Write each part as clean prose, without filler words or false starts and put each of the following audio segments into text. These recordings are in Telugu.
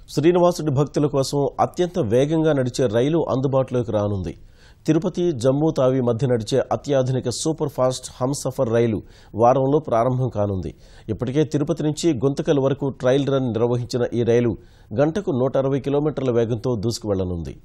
శ్రీనివాసుడి భక్తుల కోసం అత్యంత వేగంగా నడిచే రైలు అందుబాటులోకి రానుంది. తిరుపతి, జమ్మూ తావి మధ్య నడిచే అత్యాధునిక సూపర్ ఫాస్ట్ హంసఫర్ రైలు వారంలో ప్రారంభం కానుంది. ఇప్పటికే తిరుపతి నుంచి గుంతకల్ వరకు ట్రయల్ రన్ నిర్వహించిన ఈ రైలు గంటకు 160 కిలోమీటర్ల వేగంతో దూసుకువెళ్లనుంది.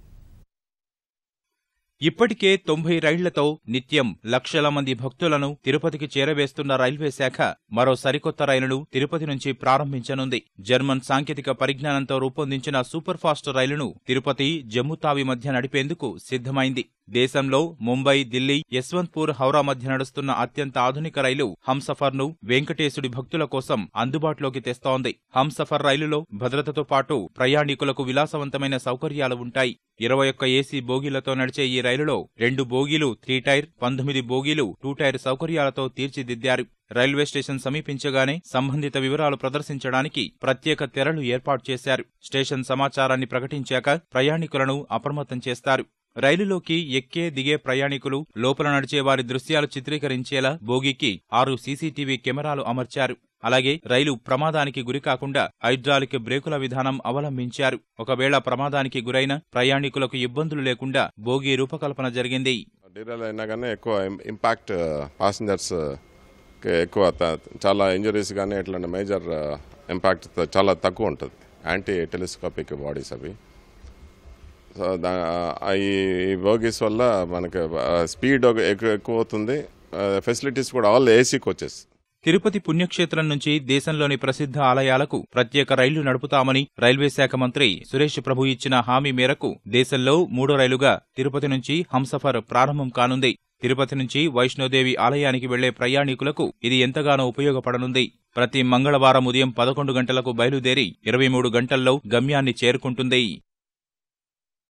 ఇప్పటికే 90 రైళ్లతో నిత్యం లక్షల మంది భక్తులను తిరుపతికి చేరవేస్తున్న రైల్వే శాఖ మరో సరికొత్త రైలును తిరుపతి నుంచి ప్రారంభించనుంది. జర్మన్ సాంకేతిక పరిజ్ఞానంతో రూపొందించిన సూపర్ ఫాస్ట్ రైలును తిరుపతి, జమ్మూ తావి మధ్య నడిపేందుకు సిద్ధమైంది. దేశంలో ముంబై, ఢిల్లీ, యశ్వంత్పూర్, హౌరా మధ్య నడుస్తున్న అత్యంత ఆధునిక రైలు హంసఫర్ను వెంకటేశుడి భక్తుల కోసం అందుబాటులోకి తెస్తోంది. హంసఫర్ రైలులో భద్రతతో పాటు ప్రయాణికులకు విలాసవంతమైన సౌకర్యాలు ఉంటాయి. 21 ఏసీ బోగీలతో నడిచే ఈ రైలులో 2 బోగీలు 3 టైర్, 19 బోగీలు 2 టైర్ సౌకర్యాలతో తీర్చిదిద్దారు. రైల్వే స్టేషన్ సమీపించగానే సంబంధిత వివరాలు ప్రదర్శించడానికి ప్రత్యేక తెరలు ఏర్పాటు చేశారు. స్టేషన్ సమాచారాన్ని ప్రకటించాక ప్రయాణికులను అప్రమత్తం చేస్తారు. రైలులోకి ఎక్కే దిగే ప్రయాణికులు, లోపల నడిచే వారి దృశ్యాలు చిత్రీకరించేలా బోగీకి 6 సీసీటీవీ కెమెరాలు అమర్చారు. అలాగే రైలు ప్రమాదానికి గురికాకుండా హైడ్రాలిక్ బ్రేకుల విధానం అవలంబించారు. ఒకవేళ ప్రమాదానికి గురైన ప్రయాణికులకు ఇబ్బందులు లేకుండా బోగీ రూపకల్పన జరిగింది. డీరైల్ అయినా కానీ ఎక్కువ ఇంపాక్ట్ పాసింజర్స్ ఎక్కువ చాలా ఇంజరీస్ కానీ ఇట్లాంటి మేజర్ ఇంపాక్ట్ చాలా తక్కువ ఉంటుంది. యాంటీ టెలిస్కోపిక్ బాడీస్ అవి. సో ఈ బోగీస్ వల్ల మనకి స్పీడ్ ఎక్కువ అవుతుంది. ఫెసిలిటీస్ కూడా ఆల్ ఏసీకి వచ్చేసి. తిరుపతి పుణ్యక్షేత్రం నుంచి దేశంలోని ప్రసిద్ధ ఆలయాలకు ప్రత్యేక రైళ్లు నడుపుతామని రైల్వే శాఖ మంత్రి సురేష్ ప్రభు ఇచ్చిన హామీ మేరకు దేశంలో 3వ రైలుగా తిరుపతి నుంచి హంసఫర్ ప్రారంభం కానుంది. తిరుపతి నుంచి వైష్ణోదేవి ఆలయానికి వెళ్లే ప్రయాణికులకు ఇది ఎంతగానో ఉపయోగపడనుంది. ప్రతి మంగళవారం ఉదయం 11 గంటలకు బయలుదేరి 23 గంటల్లో గమ్యాన్ని చేరుకుంటుంది.